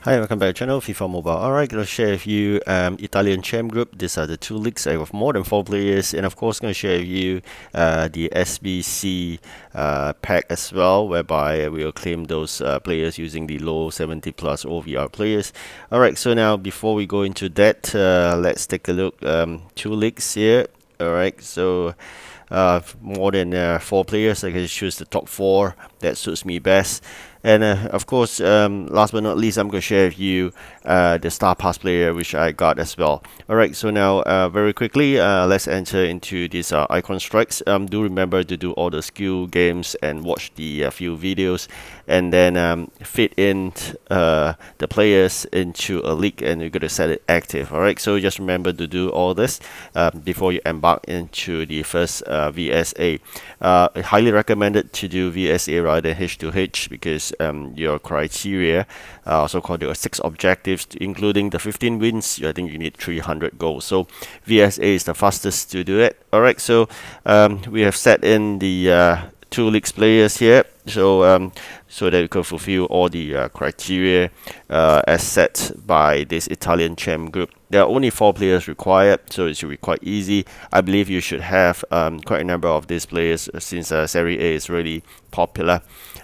Hi, welcome back to the channel, FIFA Mobile. Alright, gonna share with you Italian Chem group. These are the two leagues. I have more than 4 players, and of course gonna share with you the SBC pack as well, whereby we will claim those players using the low 70 plus OVR players. Alright, so now before we go into that, let's take a look. Two leagues here. Alright, so more than 4 players. I can choose the top 4 that suits me best. And of course, last but not least, I'm going to share with you the Star Pass player which I got as well. Alright, so now very quickly, let's enter into these icon strikes. Do remember to do all the skill games and watch the few videos, and then fit in the players into a league, and you're going to set it active. Alright, so just remember to do all this before you embark into the first VSA. Highly recommended to do VSA rather than H2H, because your criteria, also called your 6 objectives, including the 15 wins, I think you need 300 goals. So VSA is the fastest to do it. Alright, so we have set in the 2 leagues players here, so so that you can fulfill all the criteria as set by this Italian Chem group. There are only 4 players required, so it should be quite easy. I believe you should have quite a number of these players, since Serie A is really popular.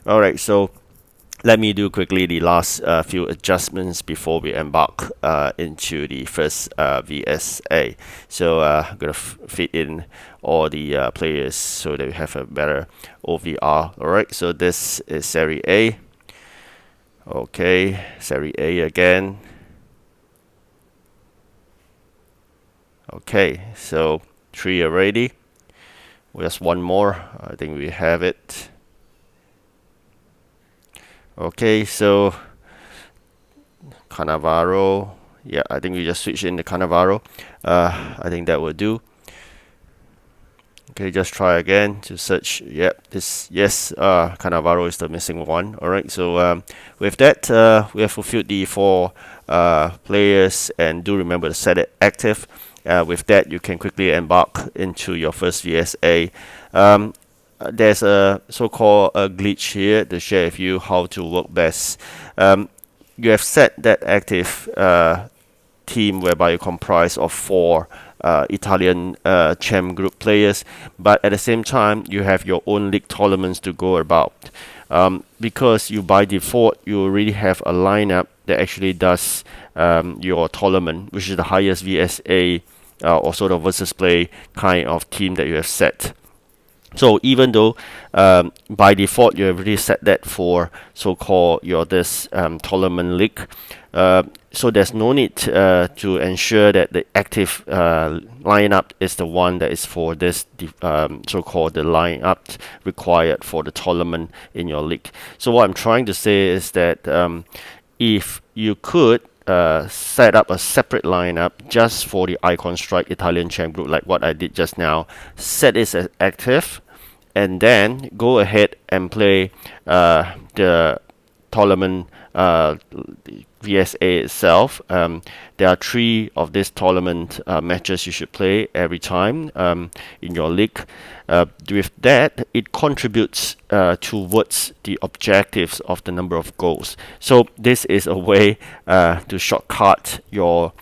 Alright, so let me do quickly the last few adjustments before we embark into the first VSA. So I'm going to fit in all the players so that we have a better OVR. Alright, so this is Serie A. Okay, Serie A again. Okay, so 3 already. Just one more. I think we have it. Okay, so Cannavaro. Yeah, I think we just switch in the Cannavaro. I think that will do. Okay, just try again to search. Yep, this, yes, Cannavaro is the missing one. Alright, so with that, we have fulfilled the 4 players, and do remember to set it active. With that, you can quickly embark into your first VSA. There's a so-called a glitch here to share with you how to work best. You have set that active team whereby you comprise of 4 Italian Chem group players, but at the same time you have your own league tournaments to go about. Because you by default you already have a lineup that actually does your tournament, which is the highest VSA or sort of versus play kind of team that you have set. So even though by default you have already set that for so-called your this tournament league, so there's no need to ensure that the active lineup is the one that is for this so-called the lineup required for the tournament in your league. So what I'm trying to say is that if you could set up a separate lineup just for the Icon Strike Italian Chem group, like what I did just now, set it as active, and then go ahead and play the tournament VSA itself. There are 3 of this tournament matches you should play every time in your league. With that, it contributes towards the objectives of the number of goals. So this is a way to shortcut your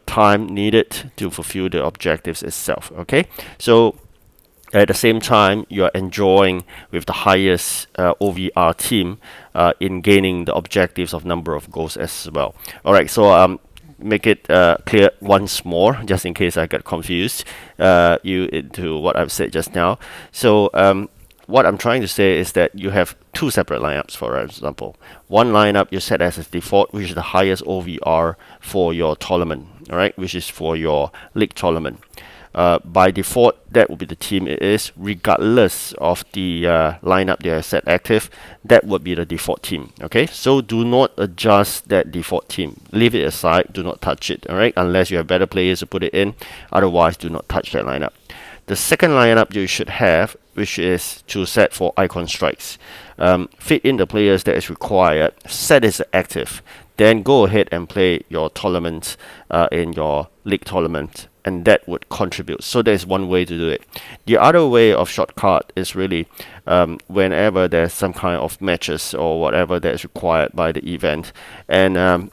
time needed to fulfill the objectives itself. Okay, so at the same time, you are enjoying with the highest OVR team in gaining the objectives of number of goals as well. Alright, so make it clear once more, just in case I got confused into what I've said just now. So what I'm trying to say is that you have 2 separate lineups, for example. One lineup you set as a default, which is the highest OVR for your tournament, alright, which is for your league tournament. By default, that will be the team it is, regardless of the lineup they are set active. That would be the default team. Okay, so do not adjust that default team. Leave it aside. Do not touch it. All right, unless you have better players to put it in. Otherwise, do not touch that lineup. The second lineup you should have, which is to set for Icon Strikes. Fit in the players that is required. Set as active. Then go ahead and play your tournament in your league tournament and that would contribute. So there's one way to do it. The other way of shortcut is really whenever there's some kind of matches or whatever that is required by the event, and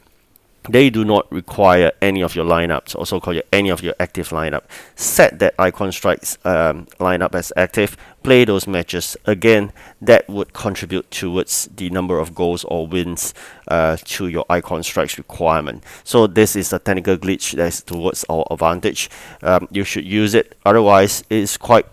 they do not require any of your lineups, or so-called any of your active lineup. Set that icon strikes lineup as active. Play those matches again. That would contribute towards the number of goals or wins to your icon strikes requirement. So this is a technical glitch that's towards our advantage. You should use it. Otherwise, it's quite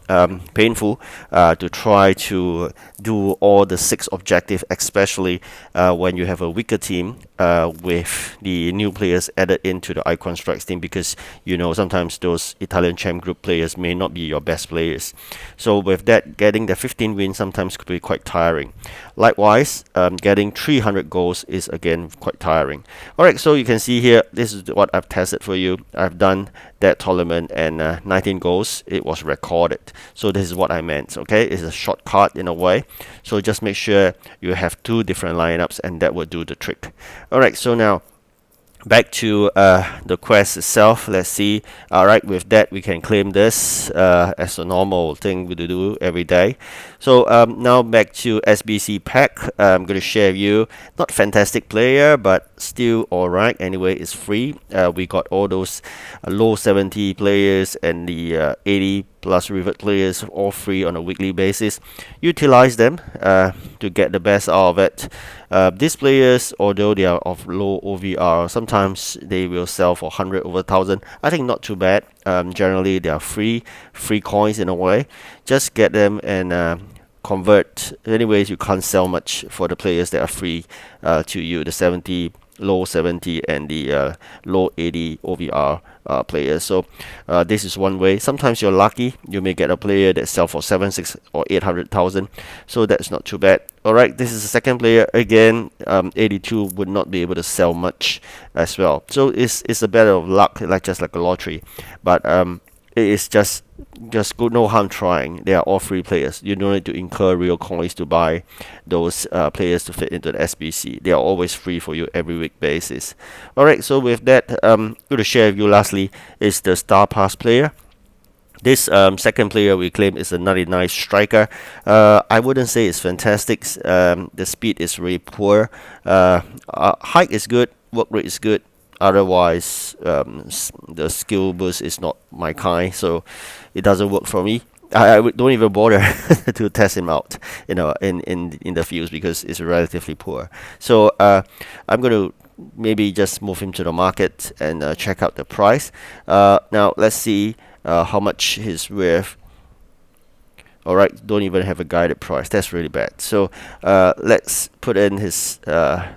painful to try to do all the 6 objectives, especially when you have a weaker team with the new players added into the icon strikes team, because sometimes those Italian Chem group players may not be your best players. So with that, getting the 15 wins sometimes could be quite tiring. Likewise, getting 300 goals is again quite tiring. Alright, so you can see here, this is what I've tested for you. I've done that tournament, and 19 goals, it was recorded. So this is what I meant, okay? It's a shortcut in a way. So just make sure you have 2 different lineups, and that will do the trick. Alright, so now back to the quest itself. Let's see. Alright, with that we can claim this as a normal thing we do every day. So now back to SBC pack. I'm going to share with you, not fantastic player, but still alright. Anyway, it's free. We got all those low 70 players and the 80 plus revert players all free on a weekly basis. Utilize them to get the best out of it. These players, although they are of low OVR, sometimes they will sell for 100 over 1000. I think not too bad. Generally they are free coins in a way. Just get them and convert. Anyways, you can't sell much for the players that are free to you, the 70, low 70 and the low 80 OVR players. So this is one way. Sometimes you're lucky, you may get a player that sell for 7, 6 or 800,000, so that's not too bad. Alright, this is the second player. Again, 82 would not be able to sell much as well. So it's a matter of luck, just like a lottery. But it is just good, no harm trying. They are all free players. You don't need to incur real coins to buy those players to fit into the SBC. They are always free for you every week basis. Alright, so with that, I'm going to share with you lastly is the Star Pass player. This second player we claim is a 99 striker. I wouldn't say it's fantastic. The speed is really poor. Height is good. Work rate is good. Otherwise, the skill boost is not my kind, so it doesn't work for me. I don't even bother to test him out, in the fields, because it's relatively poor. So I'm going to maybe just move him to the market and check out the price. Now let's see how much he's worth. Alright, don't even have a guided price. That's really bad. So let's put in his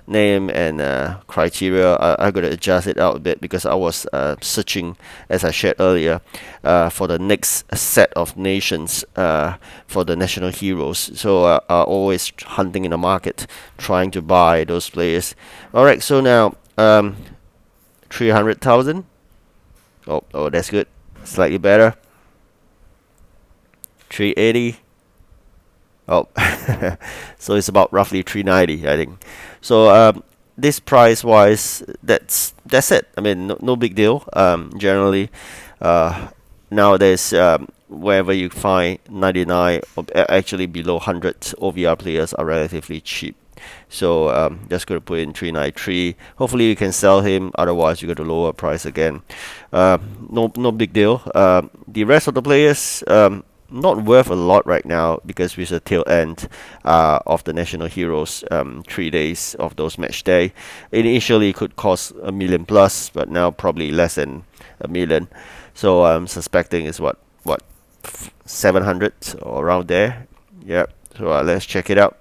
name and criteria. I'm going to adjust it out a bit because I was searching, as I shared earlier, for the next set of nations for the national heroes. So always hunting in the market, trying to buy those players. Alright, so now 300,000. Oh, that's good. Slightly better. 380. Oh, so it's about roughly 390, I think. So this price wise, that's it. I mean, no big deal. Generally nowadays, wherever you find 99 or actually below 100 OVR players are relatively cheap. So just going to put in 393. Hopefully you can sell him, otherwise you got to lower price again. No big deal. The rest of the players, not worth a lot right now, because with the tail end of the national heroes, 3 days of those match day. Initially it could cost $1 million plus, but now probably less than $1 million. So I'm suspecting it's what 700 or around there. Yep. So let's check it out.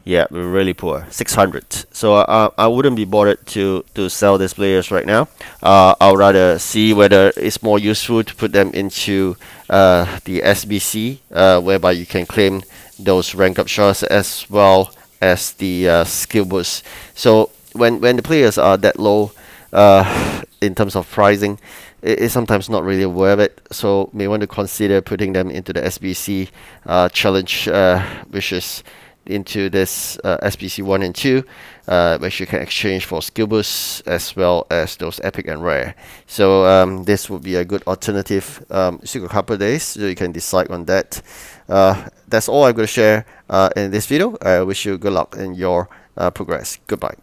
Yeah, we're really poor. 600. So I wouldn't be bothered to sell these players right now. I'll rather see whether it's more useful to put them into the SBC, whereby you can claim those rank up shots as well as the skill boost. So when the players are that low in terms of pricing, it's sometimes not really worth it. So may want to consider putting them into the SBC challenge, which is into this SBC 1 and 2, which you can exchange for skill boosts as well as those epic and rare. So this would be a good alternative. Still got a couple of days, so you can decide on that. That's all I'm going to share in this video. I wish you good luck in your progress. Goodbye.